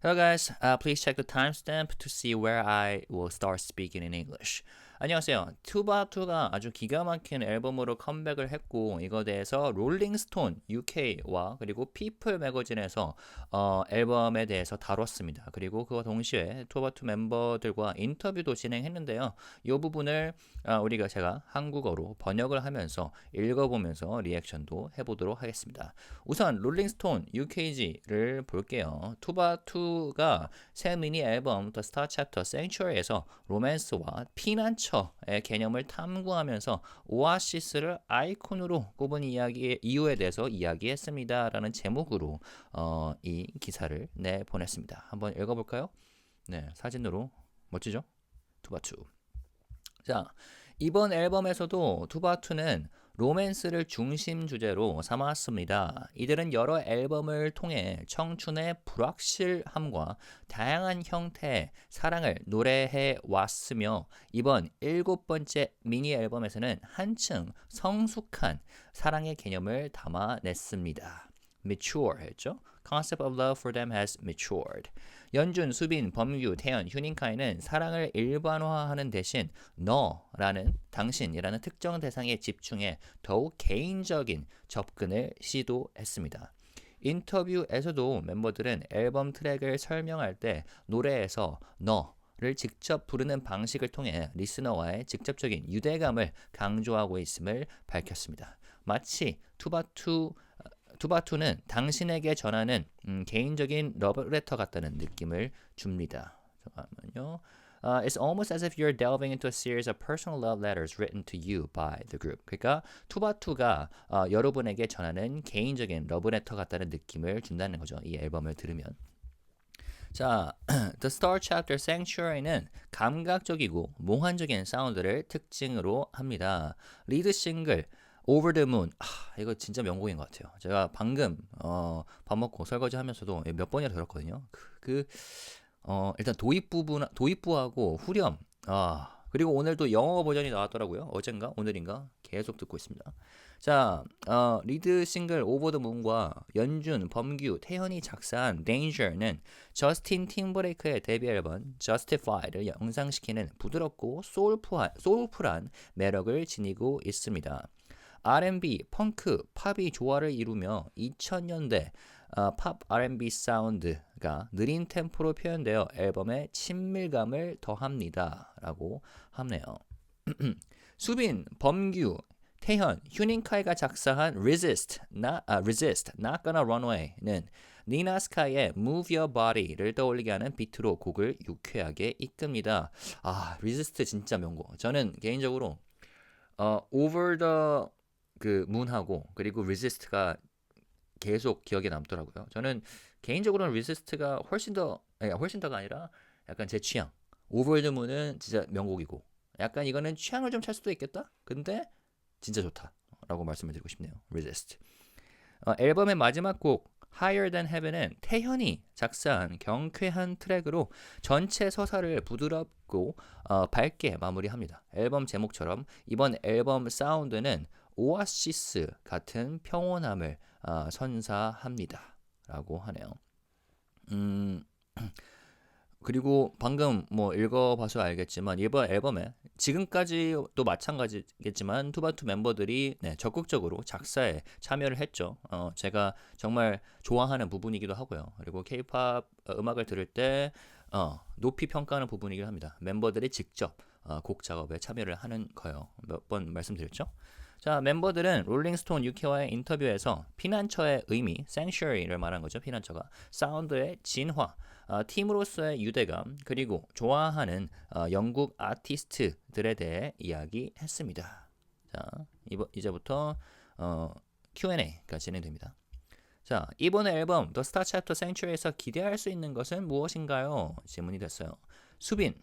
Hello guys, please check the timestamp to see where I will start speaking in English. 안녕하세요. 투바투가 아주 기가 막힌 앨범으로 컴백을 했고 이거에 대해서 롤링스톤 UK와 그리고 피플 매거진에서 앨범에 대해서 다뤘습니다. 그리고 그와 동시에 투바투 멤버들과 인터뷰도 진행했는데요. 이 부분을 제가 한국어로 번역을 하면서 읽어보면서 리액션도 해보도록 하겠습니다. 우선 롤링스톤 UKG를 볼게요. 투바투가 새 미니 앨범 The Star Chapter Sanctuary에서 로맨스와 피난처의 개념을 탐구하면서 오아시스를 아이콘으로 꼽은 이유에 대해서 이야기했습니다. 라는 제목으로 이 기사를 내보냈습니다. 한번 읽어볼까요? 네, 사진으로 멋지죠? 투바투. 자, 이번 앨범에서도 투바투는 로맨스를 중심 주제로 삼았습니다. 이들은 여러 앨범을 통해 청춘의 불확실함과 다양한 형태의 사랑을 노래해 왔으며 이번 7번째 미니 앨범에서는 한층 성숙한 사랑의 개념을 담아냈습니다. mature 했죠? Concept of love for them has matured. 연준, 수빈, 범규, 태연, 휴닝카이는 사랑을 일반화하는 대신 너라는 당신이라는 특정 대상에 집중해 더욱 개인적인 접근을 시도했습니다. 인터뷰에서도 멤버들은 앨범 트랙을 설명할 때 노래에서 너를 직접 부르는 방식을 통해 리스너와의 직접적인 유대감을 강조하고 있음을 밝혔습니다. 마치 투바투는 당신에게 전하는 개인적인 러브레터 같다는 느낌을 줍니다. 잠깐만요. It's almost as if you're delving into a series of personal love letters written to you by the group. 그러니까 투바투가 여러분에게 전하는 개인적인 러브레터 같다는 느낌을 준다는 거죠. 이 앨범을 들으면. 자, The Star Chapter Sanctuary는 감각적이고 몽환적인 사운드를 특징으로 합니다. 리드 싱글 Over the Moon. 이거 진짜 명곡인 것 같아요. 제가 방금 밥 먹고 설거지 하면서도 몇 번이나 들었거든요. 일단 도입부하고 후렴. 그리고 오늘도 영어 버전이 나왔더라고요. 어젠가 오늘인가 계속 듣고 있습니다. 자, 리드 싱글 Over the Moon과 연준, 범규, 태현이 작사한 Danger는 저스틴 팀버레이크의 데뷔 앨범 Justified를 영상시키는 부드럽고 소울풀한 매력을 지니고 있습니다. R&B, 펑크, 팝이 조화를 이루며 2000년대 팝 R&B 사운드가 느린 템포로 표현되어 앨범에 친밀감을 더합니다. 라고 하네요. 수빈, 범규, 태현, 휴닝카이가 작사한 Resist, Not Gonna Run Away는 니나 스카이의 Move Your Body를 떠올리게 하는 비트로 곡을 유쾌하게 이끕니다. Resist 진짜 명곡. 저는 개인적으로 Over the 문하고 그리고 Resist가 계속 기억에 남더라고요. 저는 개인적으로는 Resist가 훨씬 더가 아니라 약간 제 취향. Over the Moon은 진짜 명곡이고 약간 이거는 취향을 좀 찰 수도 있겠다. 근데 진짜 좋다라고 말씀을 드리고 싶네요. Resist. 앨범의 마지막 곡 Higher Than Heaven은 태현이 작사한 경쾌한 트랙으로 전체 서사를 부드럽고 밝게 마무리합니다. 앨범 제목처럼 이번 앨범 사운드는 오아시스 같은 평온함을 선사합니다. 라고 하네요. 그리고 방금 읽어봐서 알겠지만 이번 앨범에 지금까지도 마찬가지겠지만 투바투 멤버들이 적극적으로 작사에 참여를 했죠. 제가 정말 좋아하는 부분이기도 하고요. 그리고 K-pop 음악을 들을 때 높이 평가하는 부분이기도 합니다. 멤버들이 직접 곡 작업에 참여를 하는 거예요. 몇 번 말씀드렸죠. 자, 멤버들은 롤링스톤 UK와의 인터뷰에서 피난처의 의미, sanctuary를 말한 거죠. 피난처가 사운드의 진화, 팀으로서의 유대감, 그리고 좋아하는 영국 아티스트들에 대해 이야기했습니다. 자, 이제부터 Q&A가 진행됩니다. 자, 이번의 앨범 The Star Chapter Sanctuary에서 기대할 수 있는 것은 무엇인가요? 질문이 됐어요. 수빈,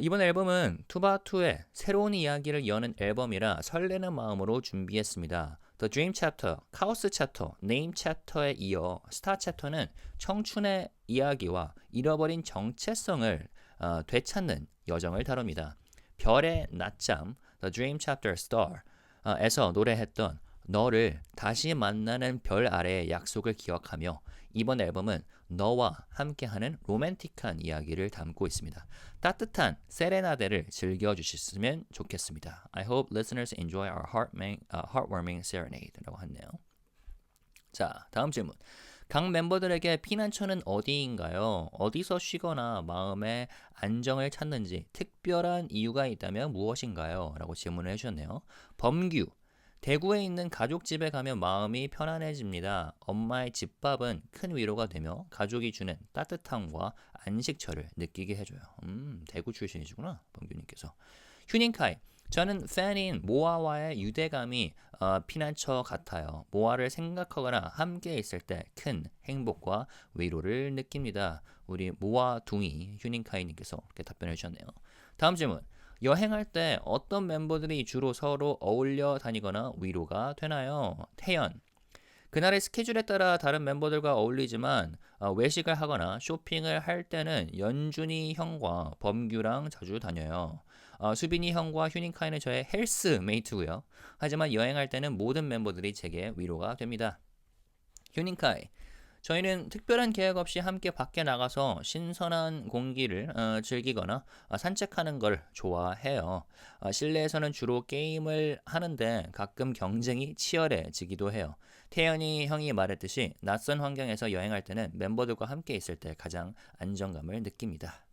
이번 앨범은 투바투의 새로운 이야기를 여는 앨범이라 설레는 마음으로 준비했습니다. The Dream Chapter, Chaos Chapter, Name Chapter에 이어 Star Chapter는 청춘의 이야기와 잃어버린 정체성을 되찾는 여정을 다룹니다. 별의 낮잠, The Dream Chapter Star 에서 노래했던 너를 다시 만나는 별 아래의 약속을 기억하며 이번 앨범은 너와 함께하는 로맨틱한 이야기를 담고 있습니다. 따뜻한 세레나데를 즐겨주셨으면 좋겠습니다. I hope listeners enjoy our heartwarming serenade 라고 하네요. 자, 다음 질문. 각 멤버들에게 피난처는 어디인가요? 어디서 쉬거나 마음의 안정을 찾는지 특별한 이유가 있다면 무엇인가요? 라고 질문을 해주셨네요. 범규. 대구에 있는 가족 집에 가면 마음이 편안해집니다. 엄마의 집밥은 큰 위로가 되며 가족이 주는 따뜻함과 안식처를 느끼게 해줘요. 대구 출신이시구나, 범규님께서. 휴닝카이. 저는 팬인 모아와의 유대감이 피난처 같아요. 모아를 생각하거나 함께 있을 때 큰 행복과 위로를 느낍니다. 우리 모아 둥이 휴닝카이님께서 이렇게 답변해 주셨네요. 다음 질문. 여행할 때 어떤 멤버들이 주로 서로 어울려 다니거나 위로가 되나요? 태연. 그날의 스케줄에 따라 다른 멤버들과 어울리지만 외식을 하거나 쇼핑을 할 때는 연준이 형과 범규랑 자주 다녀요. 수빈이 형과 휴닝카이는 저의 헬스메이트고요. 하지만 여행할 때는 모든 멤버들이 제게 위로가 됩니다. 휴닝카이. 저희는 특별한 계획 없이 함께 밖에 나가서 신선한 공기를 즐기거나 산책하는 걸 좋아해요. 실내에서는 주로 게임을 하는데 가끔 경쟁이 치열해지기도 해요. 태연이 형이 말했듯이 낯선 환경에서 여행할 때는 멤버들과 함께 있을 때 가장 안정감을 느낍니다.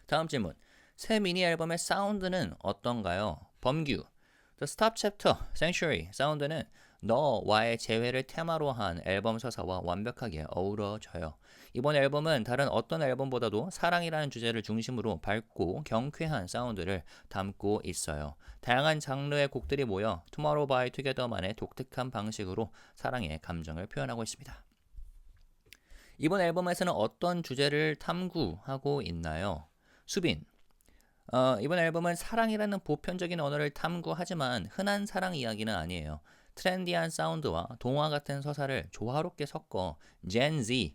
다음 질문. 새 미니 앨범의 사운드는 어떤가요? 범규. The Stop Chapter, Sanctuary 사운드는 너와의 재회를 테마로 한 앨범 서사와 완벽하게 어우러져요. 이번 앨범은 다른 어떤 앨범보다도 사랑이라는 주제를 중심으로 밝고 경쾌한 사운드를 담고 있어요. 다양한 장르의 곡들이 모여 Tomorrow by Together만의 독특한 방식으로 사랑의 감정을 표현하고 있습니다. 이번 앨범에서는 어떤 주제를 탐구하고 있나요? 수빈. 이번 앨범은 사랑이라는 보편적인 언어를 탐구하지만 흔한 사랑 이야기는 아니에요. 트렌디한 사운드와 동화 같은 서사를 조화롭게 섞어 Gen Z,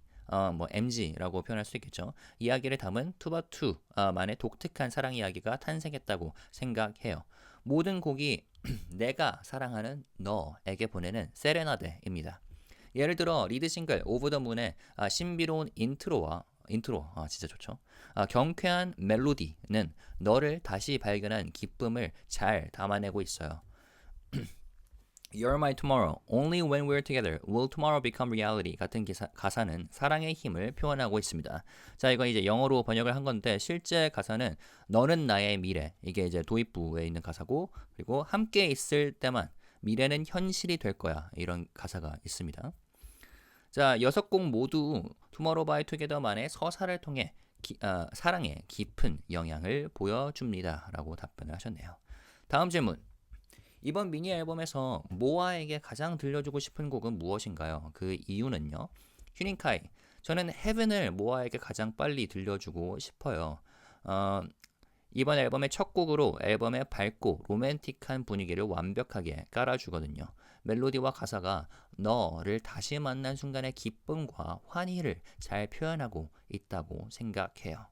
MG라고 표현할 수 있겠죠. 이야기를 담은 투바투만의 독특한 사랑 이야기가 탄생했다고 생각해요. 모든 곡이 내가 사랑하는 너에게 보내는 세레나데입니다. 예를 들어 리드 싱글 오브 더 문의 신비로운 인트로 진짜 좋죠. 경쾌한 멜로디는 너를 다시 발견한 기쁨을 잘 담아내고 있어요. You're my tomorrow. Only when we're together will tomorrow become reality. 같은 가사는 사랑의 힘을 표현하고 있습니다. 자, 이건 이제 영어로 번역을 한 건데 실제 가사는 너는 나의 미래. 이게 이제 도입부에 있는 가사고 그리고 함께 있을 때만 미래는 현실이 될 거야. 이런 가사가 있습니다. 자, 6곡 모두 Tomorrow by Together만의 서사를 통해 사랑에 깊은 영향을 보여줍니다. 라고 답변을 하셨네요. 다음 질문. 이번 미니 앨범에서 모아에게 가장 들려주고 싶은 곡은 무엇인가요? 그 이유는요? 휴닝카이. 저는 헤븐을 모아에게 가장 빨리 들려주고 싶어요. 이번 앨범의 첫 곡으로 앨범의 밝고 로맨틱한 분위기를 완벽하게 깔아주거든요. 멜로디와 가사가 너를 다시 만난 순간의 기쁨과 환희를 잘 표현하고 있다고 생각해요.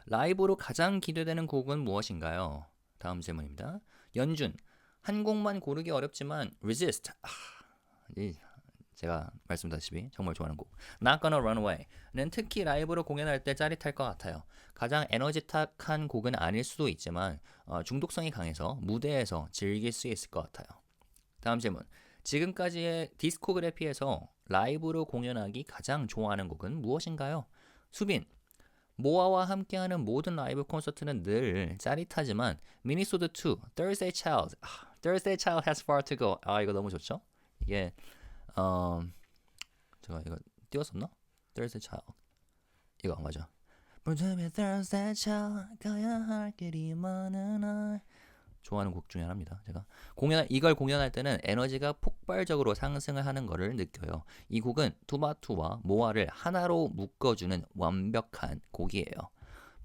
라이브로 가장 기대되는 곡은 무엇인가요? 다음 질문입니다. 연준. 한 곡만 고르기 어렵지만 Resist. 제가 말씀드렸다시피 정말 좋아하는 곡. Not Gonna Run Away는 특히 라이브로 공연할 때 짜릿할 것 같아요. 가장 에너지틱한 곡은 아닐 수도 있지만 중독성이 강해서 무대에서 즐길 수 있을 것 같아요. 다음 질문. 지금까지의 디스코그래피에서 라이브로 공연하기 가장 좋아하는 곡은 무엇인가요? 수빈. 모아와 함께하는 모든 라이브 콘서트는 늘 짜릿하지만 미니소드 2, Thursday Child, Thursday Child has far to go. 이거 너무 좋죠? 이게 제가 이거 띄웠었나? Thursday Child 이거 맞아. Thursday Child 가야 할 길이 많은 날. 좋아하는 곡 중에 하나입니다. 제가 이걸 공연할 때는 에너지가 폭발적으로 상승을 하는 것을 느껴요. 이 곡은 투바투와 모아를 하나로 묶어주는 완벽한 곡이에요.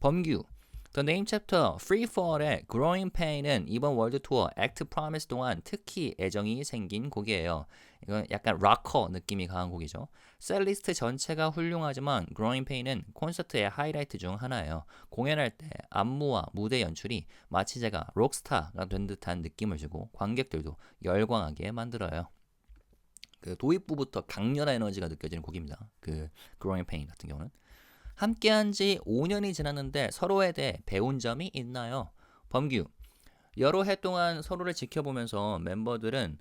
범규. The Name Chapter Free Fall의 Growing Pain은 이번 월드 투어 Act Promise 동안 특히 애정이 생긴 곡이에요. 이건 약간 락커 느낌이 강한 곡이죠. 셀리스트 전체가 훌륭하지만 Growing Pain은 콘서트의 하이라이트 중 하나예요. 공연할 때 안무와 무대 연출이 마치 제가 록스타가 된 듯한 느낌을 주고 관객들도 열광하게 만들어요. 그 도입부부터 강렬한 에너지가 느껴지는 곡입니다. 그 Growing Pain 같은 경우는 함께한 지 5년이 지났는데 서로에 대해 배운 점이 있나요? 범규, 여러 해 동안 서로를 지켜보면서 멤버들은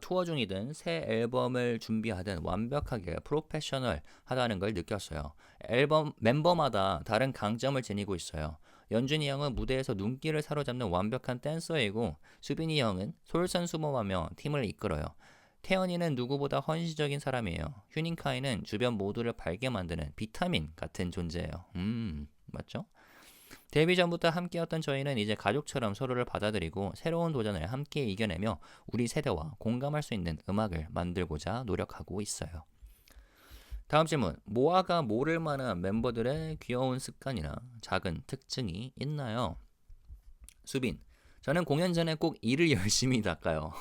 투어 중이든 새 앨범을 준비하든 완벽하게 프로페셔널하다는 걸 느꼈어요. 앨범 멤버마다 다른 강점을 지니고 있어요. 연준이 형은 무대에서 눈길을 사로잡는 완벽한 댄서이고 수빈이 형은 솔선수범하며 팀을 이끌어요. 태연이는 누구보다 헌신적인 사람이에요. 휴닝카이는 주변 모두를 밝게 만드는 비타민 같은 존재예요. 맞죠? 데뷔 전부터 함께였던 저희는 이제 가족처럼 서로를 받아들이고 새로운 도전을 함께 이겨내며 우리 세대와 공감할 수 있는 음악을 만들고자 노력하고 있어요. 다음 질문. 모아가 모를 만한 멤버들의 귀여운 습관이나 작은 특징이 있나요? 수빈. 저는 공연 전에 꼭 이를 열심히 닦아요.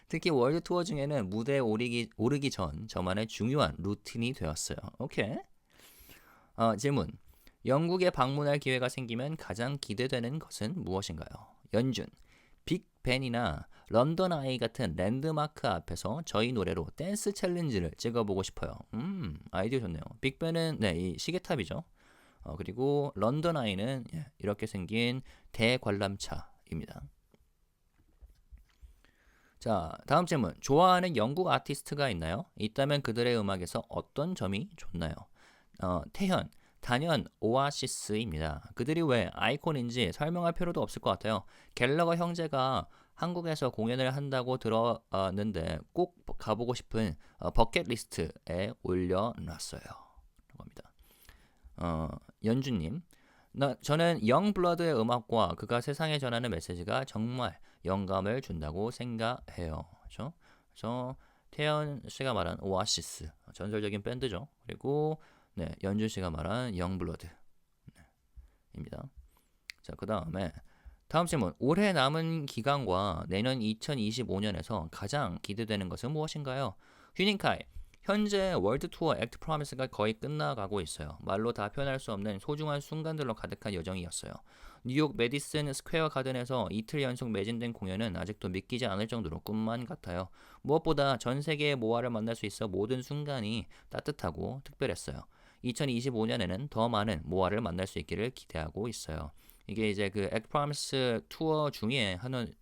특히 월드 투어 중에는 무대에 오르기 전 저만의 중요한 루틴이 되었어요. 오케이. 질문. 영국에 방문할 기회가 생기면 가장 기대되는 것은 무엇인가요? 연준. 빅벤이나 런던 아이 같은 랜드마크 앞에서 저희 노래로 댄스 챌린지를 찍어보고 싶어요. 아이디어 좋네요. 빅벤은 이 시계탑이죠. 그리고 런던 아이는 이렇게 생긴 대관람차입니다. 자, 다음 질문. 좋아하는 영국 아티스트가 있나요? 있다면 그들의 음악에서 어떤 점이 좋나요? 태현, 단연 오아시스입니다. 그들이 왜 아이콘인지 설명할 필요도 없을 것 같아요. 갤러거 형제가 한국에서 공연을 한다고 들었는데 꼭 가보고 싶은 버킷리스트에 올려놨어요. 라고 합니다. 연주님, 저는 영블러드의 음악과 그가 세상에 전하는 메시지가 정말 영감을 준다고 생각해요. 그렇죠? 그래서 태연 씨가 말한 오아시스, 전설적인 밴드죠. 그리고 연준 씨가 말한 영블러드 입니다. 자, 그 다음에 다음 질문. 올해 남은 기간과 내년 2025년에서 가장 기대되는 것은 무엇인가요? 휴닝카이. 현재 월드 투어 액트 프로미스가 거의 끝나가고 있어요. 말로 다 표현할 수 없는 소중한 순간들로 가득한 여정이었어요. 뉴욕 메디슨 스퀘어 가든에서 이틀 연속 매진된 공연은 아직도 믿기지 않을 정도로 꿈만 같아요. 무엇보다 전 세계의 모아를 만날 수 있어 모든 순간이 따뜻하고 특별했어요. 2025년에는 더 많은 모아를 만날 수 있기를 기대하고 있어요. 이게 이제 그 액트 프로미스 투어 중에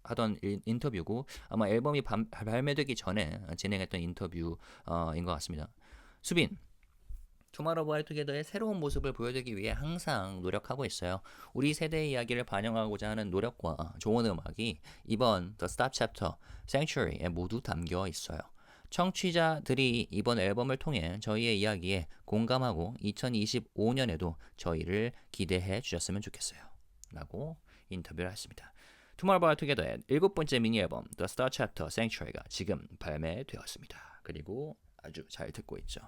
하던 인터뷰고 아마 앨범이 발매되기 전에 진행했던 인터뷰인 것 같습니다. 수빈, 투마로우바이투게더의 새로운 모습을 보여주기 위해 항상 노력하고 있어요. 우리 세대의 이야기를 반영하고자 하는 노력과 좋은 음악이 이번 The Stop Chapter, Sanctuary에 모두 담겨 있어요. 청취자들이 이번 앨범을 통해 저희의 이야기에 공감하고 2025년에도 저희를 기대해 주셨으면 좋겠어요. 라고 인터뷰를 했습니다. 투마로우바이투게더의 7번째 미니 앨범 The Star Chapter Sanctuary가 지금 발매되었습니다. 그리고 아주 잘 듣고 있죠.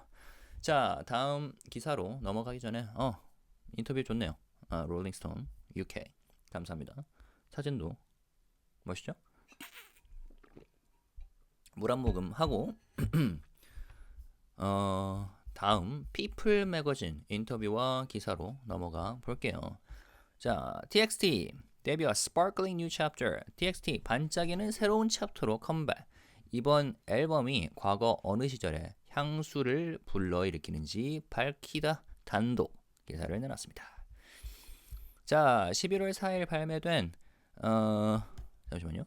자, 다음 기사로 넘어가기 전에 인터뷰 좋네요. 롤링스톤 UK 감사합니다. 사진도 멋있죠? 물 한 모금 하고 다음 피플 매거진 인터뷰와 기사로 넘어가 볼게요. 자, TXT 데뷔와 Sparkling New Chapter. TXT 반짝이는 새로운 챕터로 컴백. 이번 앨범이 과거 어느 시절에 향수를 불러일으키는지 밝히다 단독 기사를 내놨습니다. 자, 11월 4일 발매된 잠시만요.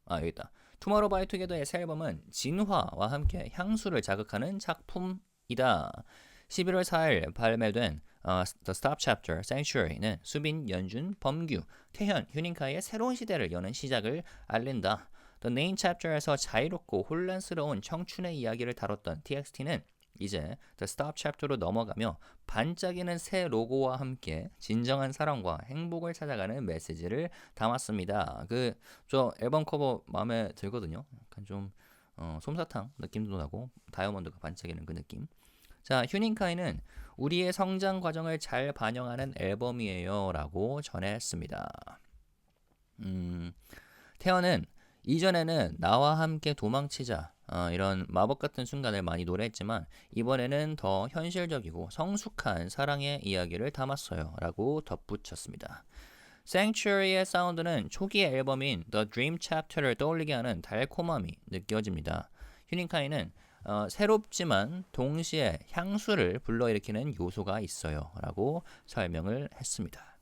여기 있다. 투모로우바이투게더의 새 앨범은 진화와 함께 향수를 자극하는 작품이다. 11월 4일 발매된 The Stop Chapter Sanctuary는 수빈, 연준, 범규, 태현, 휴닝카의 새로운 시대를 여는 시작을 알린다. The Name Chapter에서 자유롭고 혼란스러운 청춘의 이야기를 다뤘던 TXT는 이제 The Stop Chapter로 넘어가며 반짝이는 새 로고와 함께 진정한 사랑과 행복을 찾아가는 메시지를 담았습니다. 저 앨범 커버 마음에 들거든요. 약간 좀 솜사탕 느낌도 나고 다이아몬드가 반짝이는 그 느낌. 자, 휴닝카이는 우리의 성장 과정을 잘 반영하는 앨범이에요 라고 전했습니다. 태연은 이전에는 나와 함께 도망치자 이런 마법 같은 순간을 많이 노래했지만 이번에는 더 현실적이고 성숙한 사랑의 이야기를 담았어요 라고 덧붙였습니다. Sanctuary의 사운드는 초기 앨범인 The Dream Chapter를 떠올리게 하는 달콤함이 느껴집니다. 휴닝카이는 새롭지만 동시에 향수를 불러일으키는 요소가 있어요 라고 설명을 했습니다.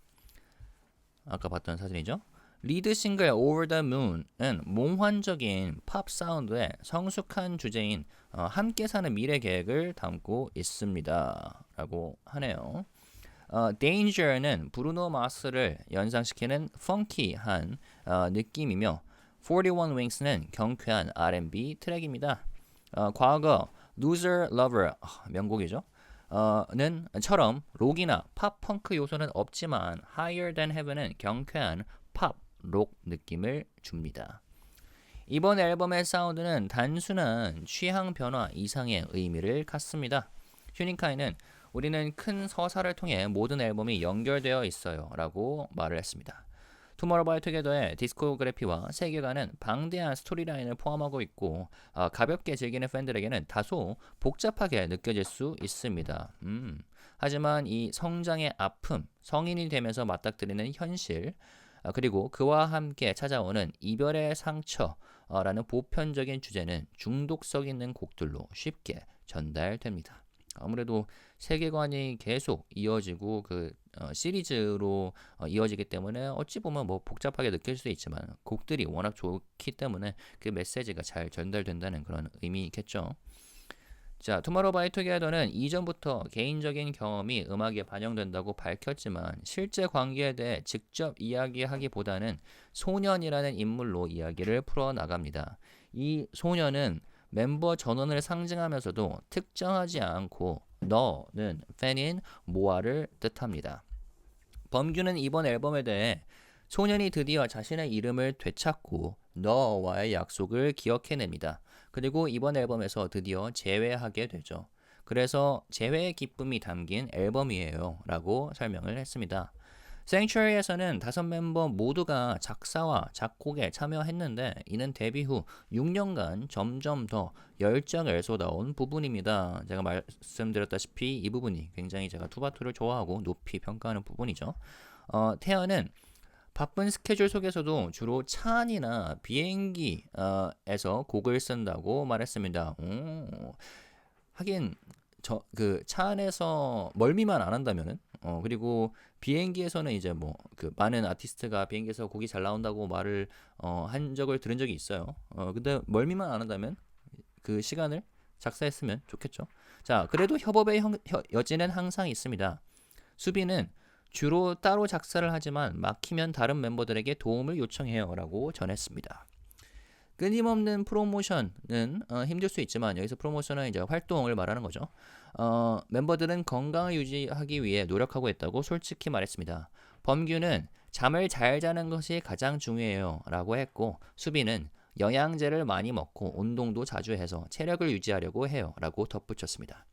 아까 봤던 사진이죠. 리드 싱글 Over the Moon은 몽환적인 팝 사운드의 성숙한 주제인 함께 사는 미래 계획을 담고 있습니다 라고 하네요. Danger는 브루노 마스를 연상시키는 펑키한 느낌이며 41 Wings는 경쾌한 R&B 트랙입니다. 과거 Loser Lover 명곡이죠. 는 처럼 록이나 팝 펑크 요소는 없지만 Higher Than Heaven은 경쾌한 팝 록 느낌을 줍니다. 이번 앨범의 사운드는 단순한 취향 변화 이상의 의미를 갖습니다. 휴닝카이는 우리는 큰 서사를 통해 모든 앨범이 연결되어 있어요 라고 말을 했습니다. 투모로우 바이 투게더의 디스코그래피와 세계관은 방대한 스토리라인을 포함하고 있고 가볍게 즐기는 팬들에게는 다소 복잡하게 느껴질 수 있습니다. 하지만 이 성장의 아픔, 성인이 되면서 맞닥뜨리는 현실, 그리고 그와 함께 찾아오는 이별의 상처라는 보편적인 주제는 중독성 있는 곡들로 쉽게 전달됩니다. 아무래도 세계관이 계속 이어지고 시리즈로 이어지기 때문에 어찌 보면 뭐 복잡하게 느낄 수 있지만 곡들이 워낙 좋기 때문에 그 메시지가 잘 전달된다는 그런 의미겠죠. 자, 투모로우 바이 투게더는 이전부터 개인적인 경험이 음악에 반영된다고 밝혔지만 실제 관계에 대해 직접 이야기하기보다는 소년이라는 인물로 이야기를 풀어나갑니다. 이 소년은 멤버 전원을 상징하면서도 특정하지 않고 너는 팬인 모아를 뜻합니다. 범규는 이번 앨범에 대해 소년이 드디어 자신의 이름을 되찾고 너와의 약속을 기억해냅니다. 그리고 이번 앨범에서 드디어 재회하게 되죠. 그래서 재회의 기쁨이 담긴 앨범이에요 라고 설명을 했습니다. Sanctuary에서는 5멤버 모두가 작사와 작곡에 참여했는데 이는 데뷔 후 6년간 점점 더 열정을 쏟아온 부분입니다. 제가 말씀드렸다시피 이 부분이 굉장히 제가 투바투를 좋아하고 높이 평가하는 부분이죠. 태연은 바쁜 스케줄 속에서도 주로 차 안이나 비행기에서 곡을 쓴다고 말했습니다. 하긴 차 안에서 멀미만 안 한다면은 그리고 비행기에서는 이제 많은 아티스트가 비행기에서 곡이 잘 나온다고 말을 한 적을 들은 적이 있어요. 근데 멀미만 안 한다면 그 시간을 작사했으면 좋겠죠. 자, 그래도 협업의 여지는 항상 있습니다. 수비는 주로 따로 작사를 하지만 막히면 다른 멤버들에게 도움을 요청해요 라고 전했습니다. 끊임없는 프로모션은 힘들 수 있지만 여기서 프로모션은 이제 활동을 말하는 거죠. 멤버들은 건강을 유지하기 위해 노력하고 있다고 솔직히 말했습니다. 범규는 잠을 잘 자는 것이 가장 중요해요 라고 했고 수비는 영양제를 많이 먹고 운동도 자주 해서 체력을 유지하려고 해요 라고 덧붙였습니다.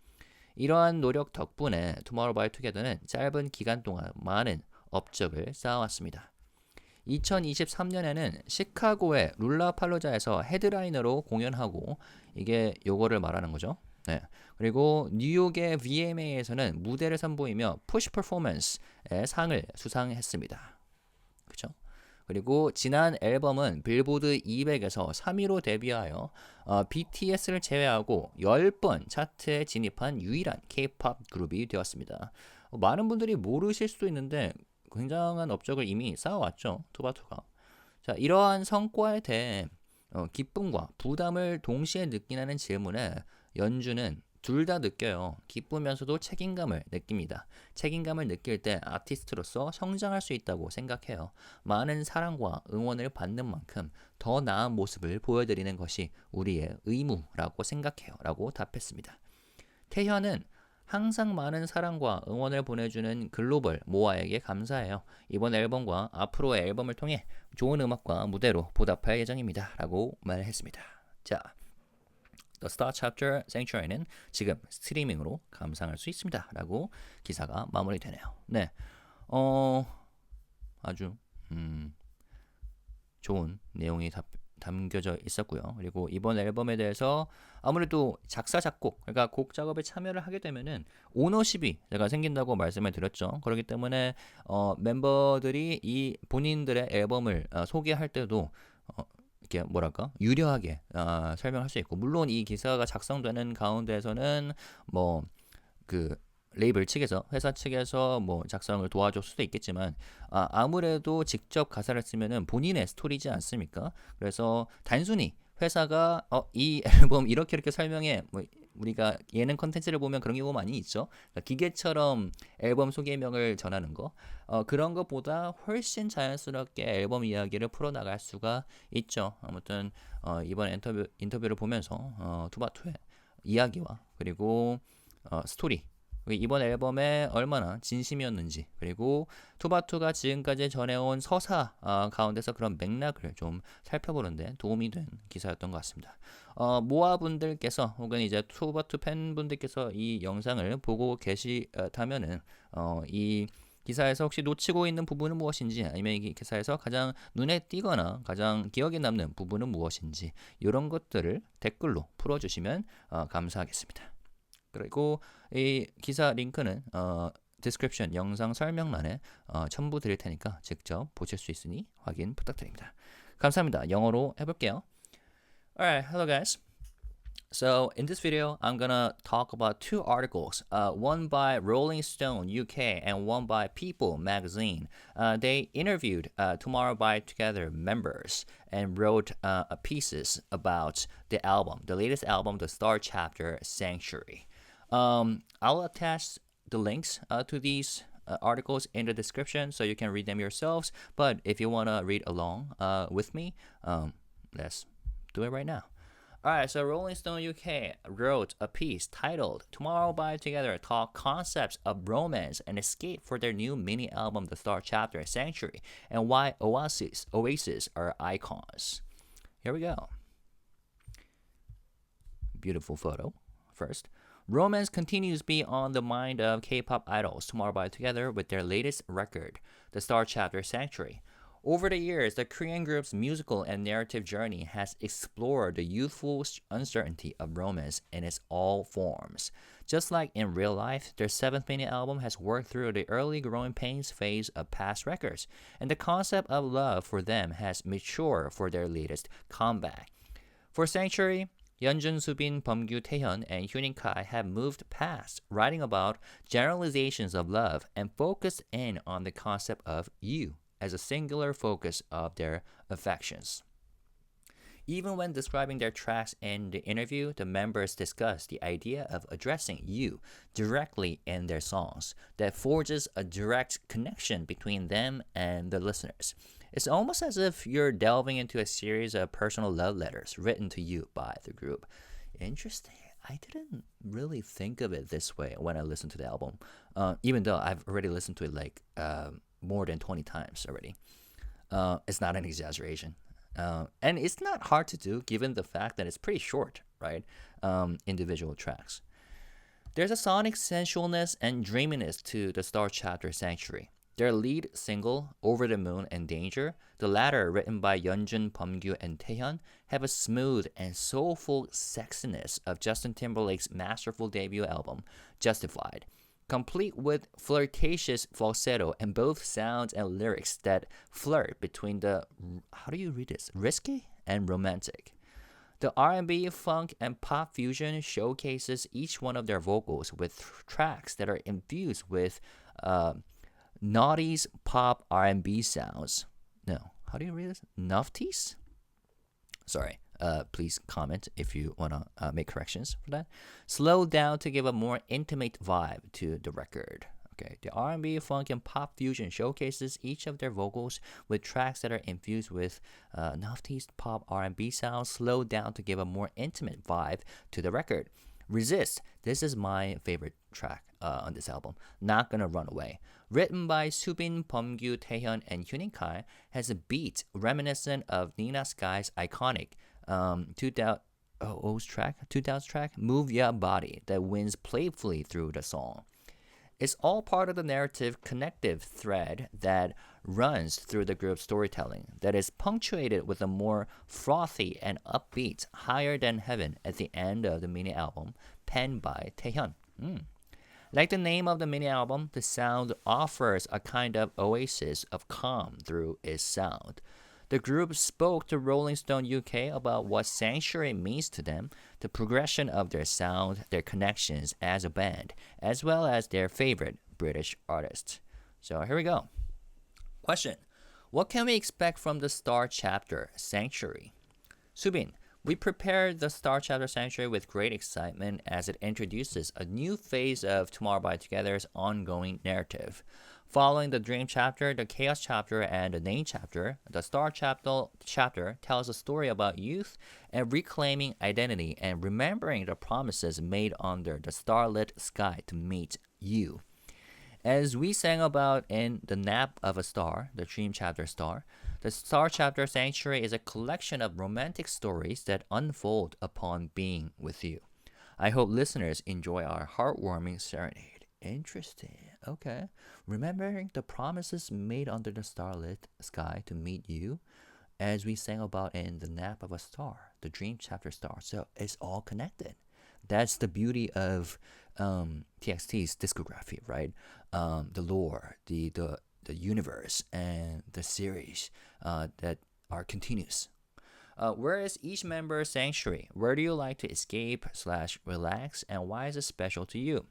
이러한 노력 덕분에 투모로우 바이 투게더는 짧은 기간 동안 많은 업적을 쌓아왔습니다. 2023년에는 시카고의 룰라팔로자에서 헤드라이너로 공연하고 이게 요거를 말하는 거죠. 네. 그리고 뉴욕의 VMA에서는 무대를 선보이며 푸시 퍼포먼스의 상을 수상했습니다. 그렇죠? 그리고 지난 앨범은 빌보드 200에서 3위로 데뷔하여 BTS를 제외하고 10번 차트에 진입한 유일한 K-POP 그룹이 되었습니다. 많은 분들이 모르실 수도 있는데 굉장한 업적을 이미 쌓아왔죠. 투바투가. 자, 이러한 성과에 대해 기쁨과 부담을 동시에 느끼는 질문에 연주는 둘 다 느껴요. 기쁘면서도 책임감을 느낍니다. 책임감을 느낄 때 아티스트로서 성장할 수 있다고 생각해요. 많은 사랑과 응원을 받는 만큼 더 나은 모습을 보여드리는 것이 우리의 의무라고 생각해요 라고 답했습니다. 태현은 항상 많은 사랑과 응원을 보내주는 글로벌 모아에게 감사해요. 이번 앨범과 앞으로의 앨범을 통해 좋은 음악과 무대로 보답할 예정입니다 라고 말했습니다. 자, The Star Chapter Sanctuary는 지금 스트리밍으로 감상할 수 있습니다 라고 기사가 마무리되네요. 네, 아주 좋은 내용이 담겨져 있었고요. 그리고 이번 앨범에 대해서 아무래도 작사 작곡, 그러니까 곡 작업에 참여를 하게 되면은 오너십이 제가 생긴다고 말씀을 드렸죠. 그렇기 때문에 멤버들이 이 본인들의 앨범을 소개할 때도 이렇게 뭐랄까 유려하게 설명할 수 있고 물론 이 기사가 작성되는 가운데에서는 뭐 그 레이블 측에서 회사 측에서 뭐 작성을 도와줄 수도 있겠지만 아무래도 직접 가사를 쓰면은 본인의 스토리지 않습니까? 그래서 단순히 회사가 이 앨범 이렇게 설명해 뭐 우리가 예능 컨텐츠를 보면 그런 경우 많이 있죠. 그러니까 기계처럼 앨범 소개명을 전하는 거 그런 것보다 훨씬 자연스럽게 앨범 이야기를 풀어나갈 수가 있죠. 아무튼 이번 인터뷰를 보면서 투바투의 이야기와 그리고 스토리 이번 앨범에 얼마나 진심이었는지 그리고 투바투가 지금까지 전해온 서사 가운데서 그런 맥락을 좀 살펴보는데 도움이 된 기사였던 것 같습니다. 모아분들께서 혹은 이제 투바투 팬분들께서 이 영상을 보고 계시다면은 이 기사에서 혹시 놓치고 있는 부분은 무엇인지 아니면 이 기사에서 가장 눈에 띄거나 가장 기억에 남는 부분은 무엇인지 이런 것들을 댓글로 풀어주시면 감사하겠습니다. 그리고 이 기사 링크는 description 영상 설명란에 첨부 드릴 테니까 직접 보실 수 있으니 확인 부탁드립니다. 감사합니다. 영어로 해볼게요. Alright, hello guys. So in this video, I'm gonna talk about two articles, one by Rolling Stone UK and one by People magazine. They interviewed Tomorrow by Together members and wrote pieces about the album, the latest album, the Star Chapter Sanctuary. I'll attach the links to these articles in the description so you can read them yourselves. But if you want to read along with me, let's do it right now. Alright, so Rolling Stone UK wrote a piece titled Tomorrow by Together talk concepts of romance and escape for their new mini album, The Star Chapter Sanctuary, and why Oasis are icons. Here we go. Beautiful photo. First, romance continues to be on the mind of K-pop idols Tomorrow by Together with their latest record, The Star Chapter Sanctuary. Over the years, the Korean group's musical and narrative journey has explored the youthful uncertainty of romance in its all forms. Just like in real life, their seventh mini album has worked through the early growing pains phase of past records, and the concept of love for them has matured for their latest comeback. For Sanctuary, Yeonjun, Subin, Beomgyu, Taehyun, and Hyunin Kai have moved past writing about generalizations of love and focused in on the concept of you as a singular focus of their affections. Even when describing their tracks in the interview, the members discussed the idea of addressing you directly in their songs that forges a direct connection between them and the listeners. It's almost as if you're delving into a series of personal love letters written to you by the group. Interesting. I didn't really think of it this way when I listened to the album, even though I've already listened to it like more than 20 times already. It's not an exaggeration. And it's not hard to do given the fact that it's pretty short, right? Individual tracks. There's a sonic sensualness and dreaminess to the Star Chapter Sanctuary. Their lead single, Over the Moon and Danger, the latter written by Yeonjun, Beomgyu, and Taehyun, have a smooth and soulful sexiness of Justin Timberlake's masterful debut album, Justified, complete with flirtatious falsetto and both sounds and lyrics that flirt between the, how do you read this, risky and romantic. The R&B, funk, and pop fusion showcases each one of their vocals with tracks that are infused with noughties pop R&B sounds. No, how do you read this? Noughties? Sorry. Please comment if you want to make corrections for that. Slow down to give a more intimate vibe to the record. Okay, the R&B, funk, and pop fusion showcases each of their vocals with tracks that are infused with noughties pop R&B sounds, slowed down to give a more intimate vibe to the record. Resist. This is my favorite track on this album. Not Gonna Run Away. Written by Subin, Beomgyu, Taehyun, and Hyunin Kai, has a beat reminiscent of Nina Sky's iconic 2000 track, Move Ya Body, that wins playfully through the song. It's all part of the narrative connective thread that runs through the group's storytelling that is punctuated with a more frothy and upbeat Higher Than Heaven at the end of the mini album, penned by Taehyun. Like the name of the mini album, the sound offers a kind of oasis of calm through its sound. The group spoke to Rolling Stone UK about what Sanctuary means to them, the progression of their sound, their connections as a band, as well as their favorite British artists. So here we go. Question. What can we expect from the Star Chapter Sanctuary? Subin, we prepared the Star Chapter Sanctuary with great excitement as it introduces a new phase of Tomorrow by Together's ongoing narrative. Following the Dream Chapter, the Chaos Chapter, and the Name Chapter, the Star Chapter tells a story about youth and reclaiming identity and remembering the promises made under the starlit sky to meet you. As we sang about in The Nap of a Star, the Dream Chapter Star, the Star Chapter Sanctuary is a collection of romantic stories that unfold upon being with you. I hope listeners enjoy our heartwarming serenade. Interesting. Okay. Remembering the promises made under the starlit sky to meet you, as we sang about in The Nap of a Star, the Dream Chapter Star. So it's all connected. That's the beauty of TXT's discography, right? The lore, the universe, and the series that are continuous. Where is each member's sanctuary? Where do you like to escape/relax, and why is it special to you?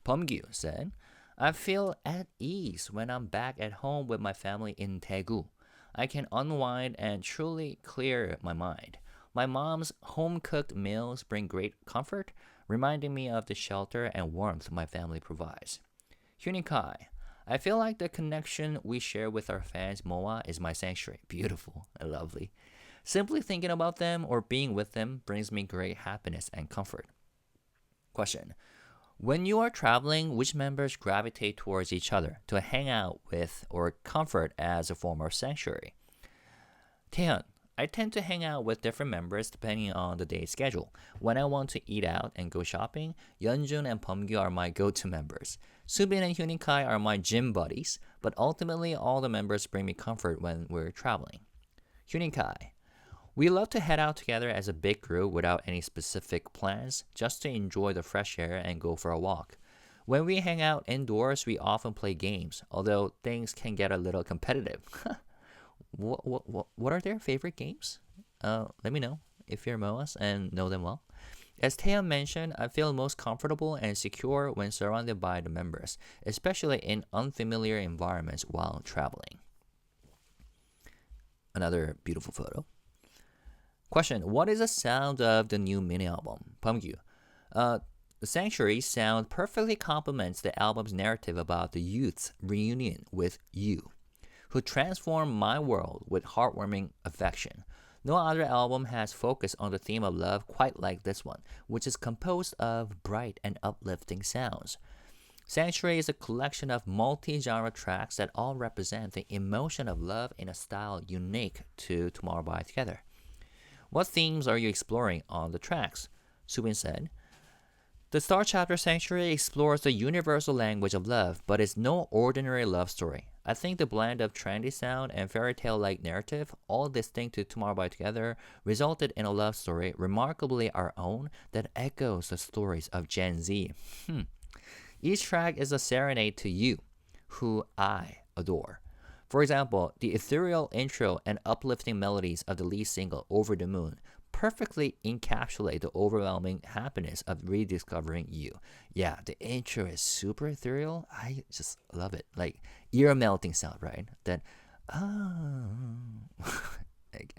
Pomgyu said, I feel at ease when I'm back at home with my family in Daegu. I can unwind and truly clear my mind. My mom's home-cooked meals bring great comfort, reminding me of the shelter and warmth my family provides. Hyunin Kai, I feel like the connection we share with our fans, MOA, is my sanctuary. Beautiful and lovely. Simply thinking about them or being with them brings me great happiness and comfort. Question. When you are traveling, which members gravitate towards each other to hang out with or comfort as a form of sanctuary? Taehyun, I tend to hang out with different members depending on the day's schedule. When I want to eat out and go shopping, Yeonjun and Pomgyu are my go-to members. Subin and Hyunin Kai are my gym buddies, but ultimately all the members bring me comfort when we're traveling. Hyunin Kai, we love to head out together as a big group without any specific plans, just to enjoy the fresh air and go for a walk. When we hang out indoors, we often play games, although things can get a little competitive. What are their favorite games? Let me know if you're MOAs and know them well. As Taehyun mentioned, I feel most comfortable and secure when surrounded by the members, especially in unfamiliar environments while traveling. Another beautiful photo. Question, what is the sound of the new mini-album? Pomgyu. The Sanctuary sound perfectly complements the album's narrative about the youth's reunion with you, who transformed my world with heartwarming affection. No other album has focused on the theme of love quite like this one, which is composed of bright and uplifting sounds. Sanctuary is a collection of multi-genre tracks that all represent the emotion of love in a style unique to Tomorrow by Together. What themes are you exploring on the tracks? Subin said, The Star Chapter Sanctuary explores the universal language of love, but it's no ordinary love story. I think the blend of trendy sound and fairy tale-like narrative, all distinct to Tomorrow by Together, resulted in a love story remarkably our own that echoes the stories of Gen Z. Each track is a serenade to you, who I adore. For example, the ethereal intro and uplifting melodies of the lead single, Over the Moon, perfectly encapsulate the overwhelming happiness of rediscovering you. Yeah, the intro is super ethereal. I just love it. Like, ear-melting sound, right? That, I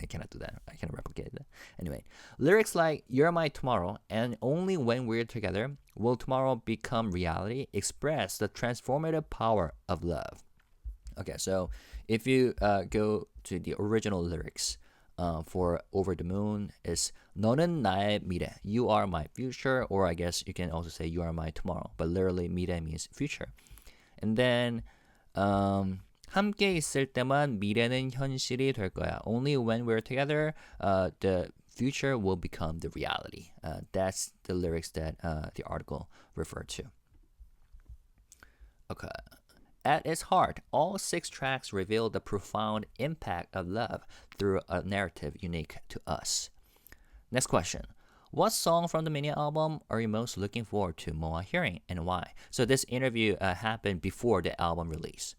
cannot do that. I cannot replicate that. Anyway, lyrics like, You're my tomorrow, and only when we're together will tomorrow become reality, express the transformative power of love. Okay, so if you go to the original lyrics for Over the Moon, is 너는 나의 미래, you are my future, or I guess you can also say you are my tomorrow, but literally 미래 means future. And then 함께 있을 때만 미래는 현실이 될 거야. Only when we're together, the future will become the reality. That's the lyrics that the article referred to. Okay. At its heart, all 6 tracks reveal the profound impact of love through a narrative unique to us. Next question. What song from the mini album are you most looking forward to MOA hearing, and why? So this interview happened before the album release.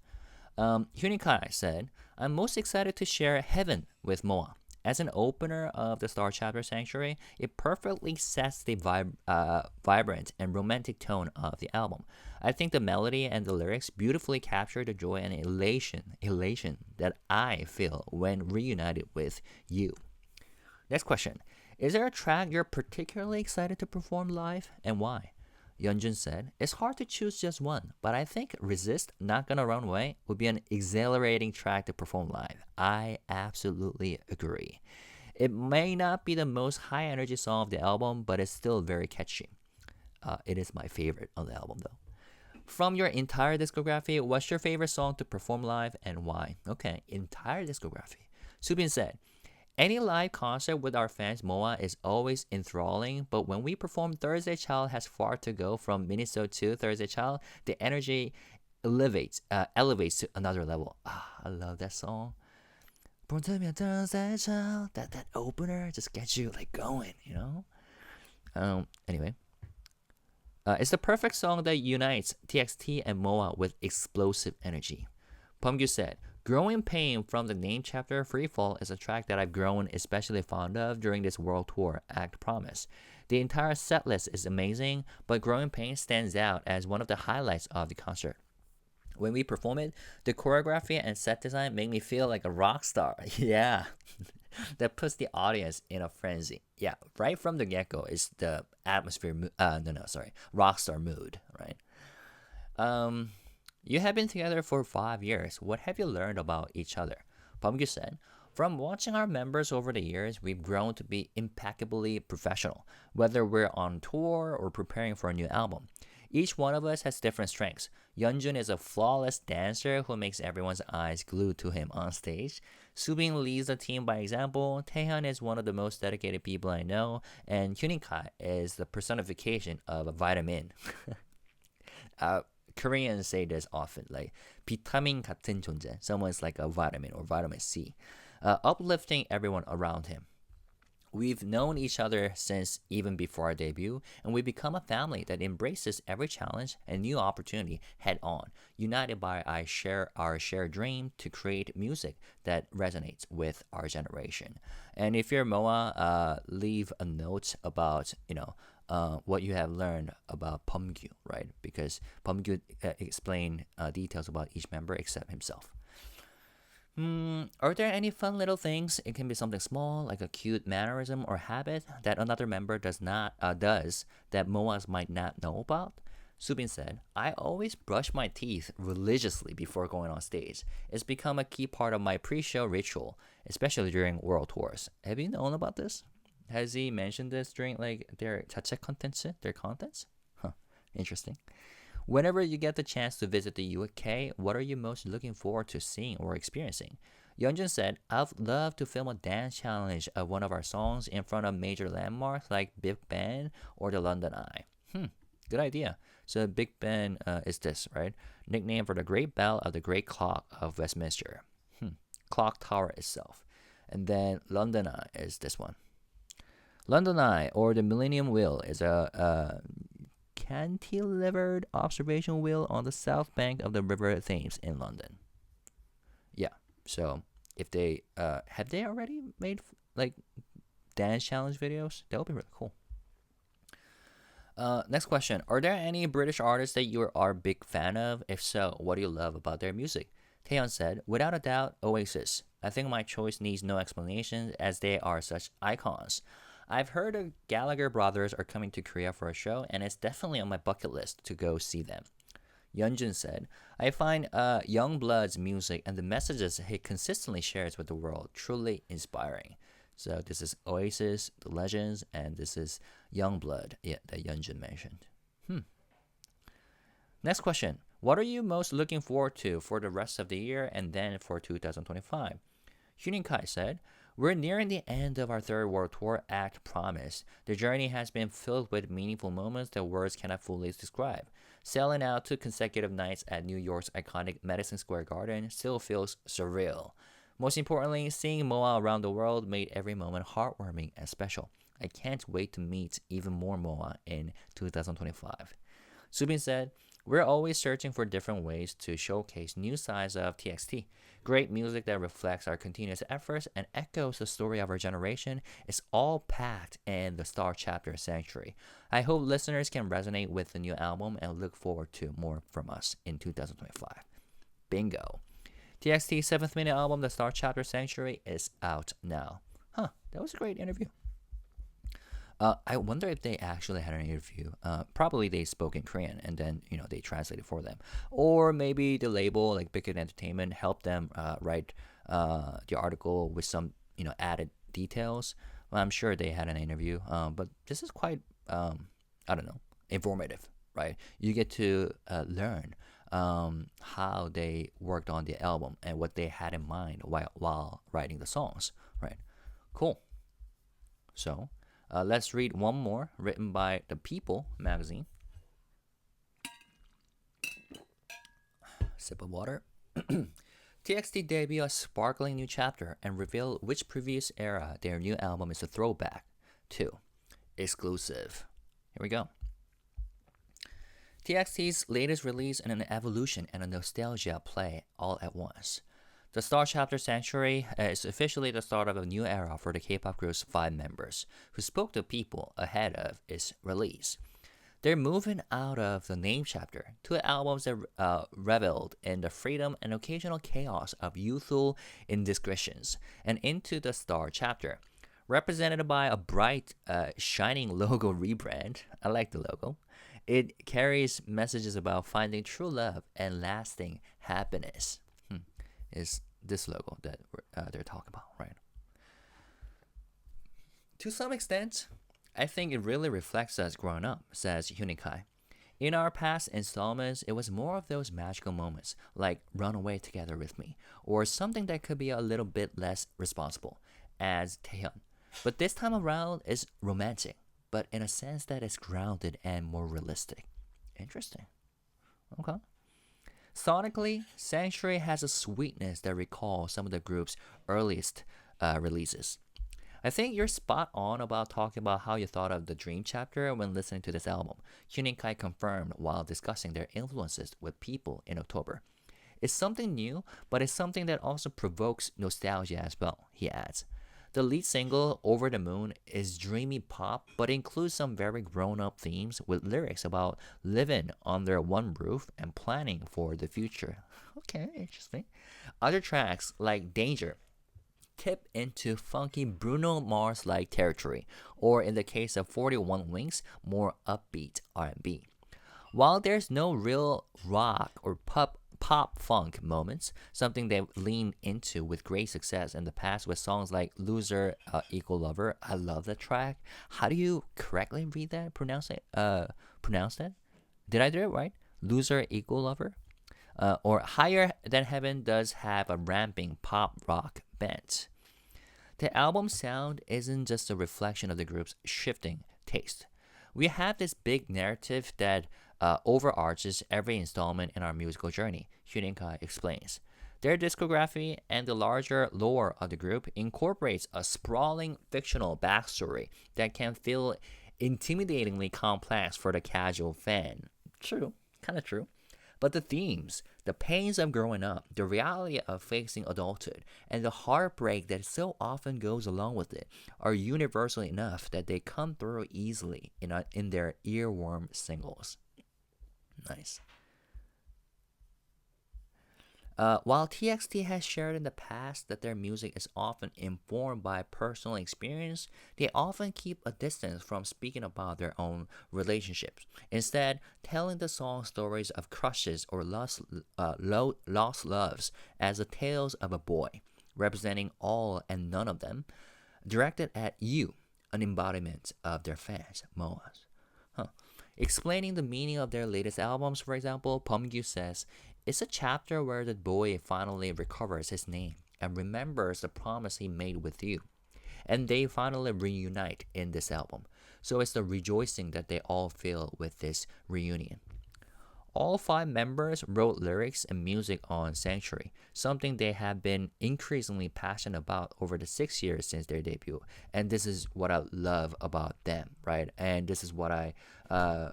Hyunin Kai said, I'm most excited to share Heaven with Moa. As an opener of the Star Chapter Sanctuary, it perfectly sets the vibrant and romantic tone of the album. I think the melody and the lyrics beautifully capture the joy and elation that I feel when reunited with you. Next question. Is there a track you're particularly excited to perform live, and why? Yeonjun said, it's hard to choose just one, but I think Resist, Not Gonna Run Away would be an exhilarating track to perform live. I absolutely agree. It may not be the most high energy song of the album, but it's still very catchy. It is my favorite on the album though. From your entire discography, what's your favorite song to perform live and why? Okay, entire discography. Subin said, any live concert with our fans, Moa, is always enthralling, but when we perform Thursday Child Has Far to Go from Minnesota to Thursday Child, the energy elevates to another level. I love that song. That opener just gets you like going, you know? Anyway. It's the perfect song that unites TXT and Moa with explosive energy. Pumgyu said, Growing Pain from the name chapter Freefall is a track that I've grown especially fond of during this world tour, Act Promise. The entire setlist is amazing, but Growing Pain stands out as one of the highlights of the concert. When we perform it, the choreography and set design make me feel like a rock star. Yeah. That puts the audience in a frenzy. Yeah, right from the get-go is the atmosphere, rock star mood, right? You have been together for 5 years. What have you learned about each other? Pumgyu said, from watching our members over the years, we've grown to be impeccably professional, whether we're on tour or preparing for a new album. Each one of us has different strengths. Yeonjun is a flawless dancer who makes everyone's eyes glued to him on stage. Subin leads the team by example. Taehyun is one of the most dedicated people I know. And Hyunika is the personification of a vitamin. Koreans say this often, like 비타민 같은 존재. Someone's like a vitamin or vitamin C, uplifting everyone around him. We've known each other since even before our debut, and we become a family that embraces every challenge and new opportunity head on, united by our shared dream to create music that resonates with our generation. And if you're Moa, leave a note about, what you have learned about Pumgyu, right? Because Pumgyu explained details about each member except himself. Are there any fun little things? It can be something small, like a cute mannerism or habit that another member does that Moas might not know about. Subin said, I always brush my teeth religiously before going on stage. It's become a key part of my pre-show ritual, especially during world tours. Have you known about this? Has he mentioned this during their 자체 contents, their contents? Interesting. Whenever you get the chance to visit the UK, what are you most looking forward to seeing or experiencing? Yeonjun said, I'd love to film a dance challenge of one of our songs in front of major landmarks like Big Ben or the London Eye. Good idea. So Big Ben is this, right? Nickname for the Great Bell of the Great Clock of Westminster. Clock Tower itself. And then London Eye is this one. London Eye, or the Millennium Wheel, is a cantilevered observation wheel on the south bank of the River Thames in London. Yeah, so if they have they already made dance challenge videos? That would be really cool. Next question. Are there any British artists that you are a big fan of? If so, what do you love about their music? Taehyun said, without a doubt, Oasis. I think my choice needs no explanation as they are such icons. I've heard the Gallagher brothers are coming to Korea for a show, and it's definitely on my bucket list to go see them. Yeonjun said, I find Youngblood's music and the messages he consistently shares with the world truly inspiring. So this is Oasis, The Legends, and this is Youngblood, that Yeonjun mentioned. Next question. What are you most looking forward to for the rest of the year and then for 2025? Hyunin Kai said, we're nearing the end of our third world tour, Act Promise. The journey has been filled with meaningful moments that words cannot fully describe. Selling out 2 consecutive nights at New York's iconic Madison Square Garden still feels surreal. Most importantly, seeing Moa around the world made every moment heartwarming and special. I can't wait to meet even more Moa in 2025. Subin said, We're always searching for different ways to showcase new sides of TXT. Great music that reflects our continuous efforts and echoes the story of our generation is all packed in the Star Chapter Sanctuary. I hope listeners can resonate with the new album and look forward to more from us in 2025. Bingo. TXT's 7th minute album, The Star Chapter Sanctuary, is out now. That was a great interview. I wonder if they actually had an interview. Probably they spoke in Korean and then they translated for them, or maybe the label like Big Hit Entertainment helped them write the article with some added details. Well, I'm sure they had an interview. But this is quite informative, right? You get to learn how they worked on the album and what they had in mind while writing the songs, right? Cool. So. Let's read one more written by The People magazine. Sip of water. TXT debut a sparkling new chapter and reveal which previous era their new album is a throwback to. Exclusive. Here we go. TXT's latest release and an evolution and a nostalgia play all at once. The Star Chapter Sanctuary is officially the start of a new era for the K-pop group's 5 members, who spoke to people ahead of its release. They're moving out of the name chapter to albums that reveled in the freedom and occasional chaos of youthful indiscretions, and into the Star Chapter, represented by a bright, shining logo rebrand. I like the logo. It carries messages about finding true love and lasting happiness. Is this logo that they're talking about, right? To some extent, I think it really reflects us growing up, says Unikai. In our past installments, it was more of those magical moments, like run away together with me, or something that could be a little bit less responsible, as Taehyun. But this time around, it's romantic, but in a sense that is grounded and more realistic. Interesting. Okay. Sonically, Sanctuary has a sweetness that recalls some of the group's earliest releases. I think you're spot on about talking about how you thought of the Dream chapter when listening to this album, Hyunin Kai confirmed while discussing their influences with People in October. It's something new, but it's something that also provokes nostalgia as well, he adds. The lead single, Over the Moon, is dreamy pop, but includes some very grown-up themes with lyrics about living under one roof and planning for the future. Okay, interesting. Other tracks, like Danger, tip into funky Bruno Mars-like territory, or in the case of 41 Wings, more upbeat R&B. While there's no real rock or pop funk moments, something they leaned into with great success in the past with songs like Loser Equal Lover. I love that track. How do you correctly read that? Pronounce that? Did I do it right? Loser Equal Lover? Or Higher Than Heaven does have a ramping pop rock bent. The album's sound isn't just a reflection of the group's shifting taste. We have this big narrative that overarches every installment in our musical journey, Hyunin-kai explains. Their discography and the larger lore of the group incorporates a sprawling fictional backstory that can feel intimidatingly complex for the casual fan. True, kind of true. But the themes, the pains of growing up, the reality of facing adulthood, and the heartbreak that so often goes along with it are universal enough that they come through easily in their earworm singles. Nice. While TXT has shared in the past that their music is often informed by personal experience, they often keep a distance from speaking about their own relationships, instead telling the song stories of crushes or lost loves as the tales of a boy, representing all and none of them, directed at you, an embodiment of their fans, Moas. Explaining the meaning of their latest albums, for example, Pumgyu says, it's a chapter where the boy finally recovers his name and remembers the promise he made with you. And they finally reunite in this album. So it's the rejoicing that they all feel with this reunion. All 5 members wrote lyrics and music on Sanctuary, something they have been increasingly passionate about over the 6 years since their debut. And this is what I love about them, right? And this is what I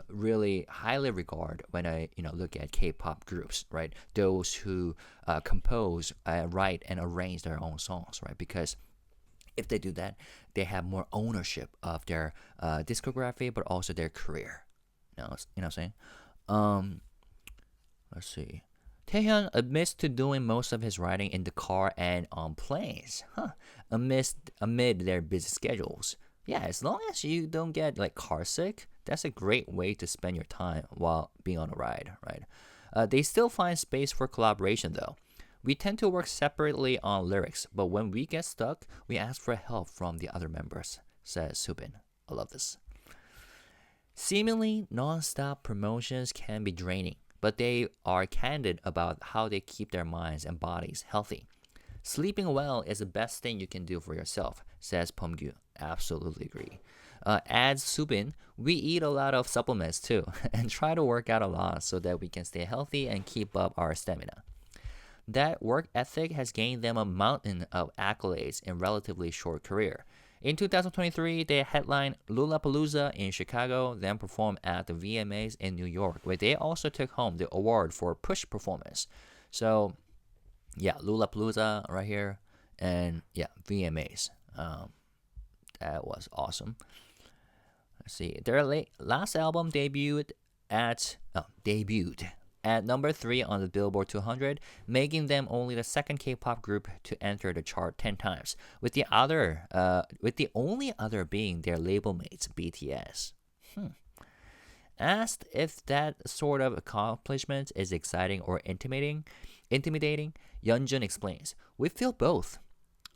really highly regard when I look at K-pop groups, right? Those who compose, write, and arrange their own songs, right? Because if they do that, they have more ownership of their discography, but also their career. You know what I'm saying? Let's see. Taehyun admits to doing most of his writing in the car and on planes, amid their busy schedules. Yeah, as long as you don't get like car sick, that's a great way to spend your time while being on a ride, right? They still find space for collaboration though. We tend to work separately on lyrics, but when we get stuck, we ask for help from the other members, says Subin. I love this. Seemingly non-stop promotions can be draining, but they are candid about how they keep their minds and bodies healthy. Sleeping well is the best thing you can do for yourself, says Pomgyu. Absolutely agree. Adds Subin, we eat a lot of supplements too, and try to work out a lot so that we can stay healthy and keep up our stamina. That work ethic has gained them a mountain of accolades in a relatively short career. In 2023, they headlined Lollapalooza in Chicago, then performed at the VMAs in New York, where they also took home the award for Push Performance. So, yeah, Lollapalooza right here, and yeah, VMAs. That was awesome. Let's see. Their last album debuted at number 3 on the Billboard 200, making them only the second K-pop group to enter the chart 10 times, with the only other being their label mates, BTS. Asked if that sort of accomplishment is exciting or intimidating, Yeonjun explains, "We feel both.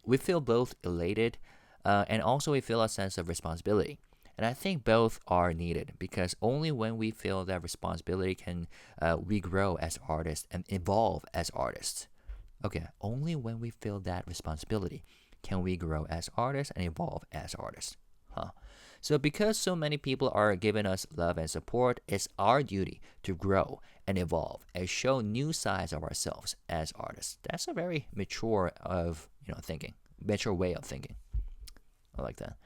We feel both elated, and also we feel a sense of responsibility. And I think both are needed because only when we feel that responsibility can we grow as artists and evolve as artists. Okay, only when we feel that responsibility can we grow as artists and evolve as artists. So because so many people are giving us love and support, it's our duty to grow and evolve and show new sides of ourselves as artists. That's a very mature way of thinking. I like that.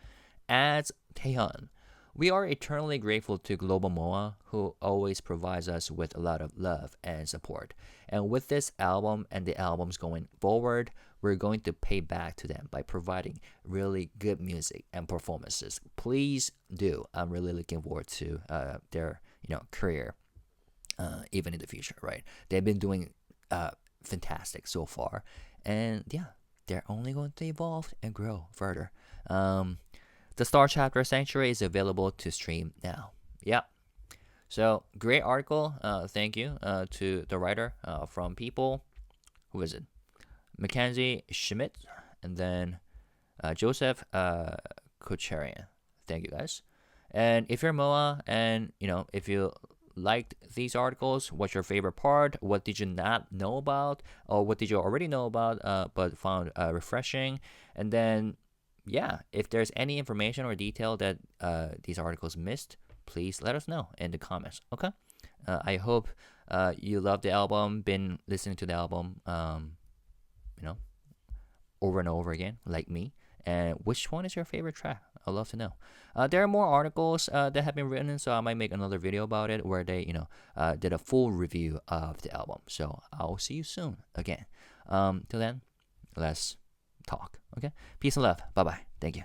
Adds Taehyun, we are eternally grateful to Global MOA, who always provides us with a lot of love and support. And with this album and the albums going forward, we're going to pay back to them by providing really good music and performances. Please do. I'm really looking forward to their career, even in the future. Right? They've been doing fantastic so far, and yeah, they're only going to evolve and grow further. The Star Chapter Sanctuary is available to stream now. Yeah. So, great article. Thank you to the writer from People. Who is it? Mackenzie Schmidt. And then Joseph Kocharian. Thank you, guys. And if you're MOA and, if you liked these articles, what's your favorite part? What did you not know about? Or what did you already know about but found refreshing? And then yeah, if there's any information or detail that these articles missed, please let us know in the comments. Okay. I hope you love the album, been listening to the album, over and over again, like me. And which one is your favorite track? I'd love to know. There are more articles that have been written, so I might make another video about it where they, did a full review of the album. So I'll see you soon again. Till then, let's talk. Okay. Peace and love. Bye bye. Thank you.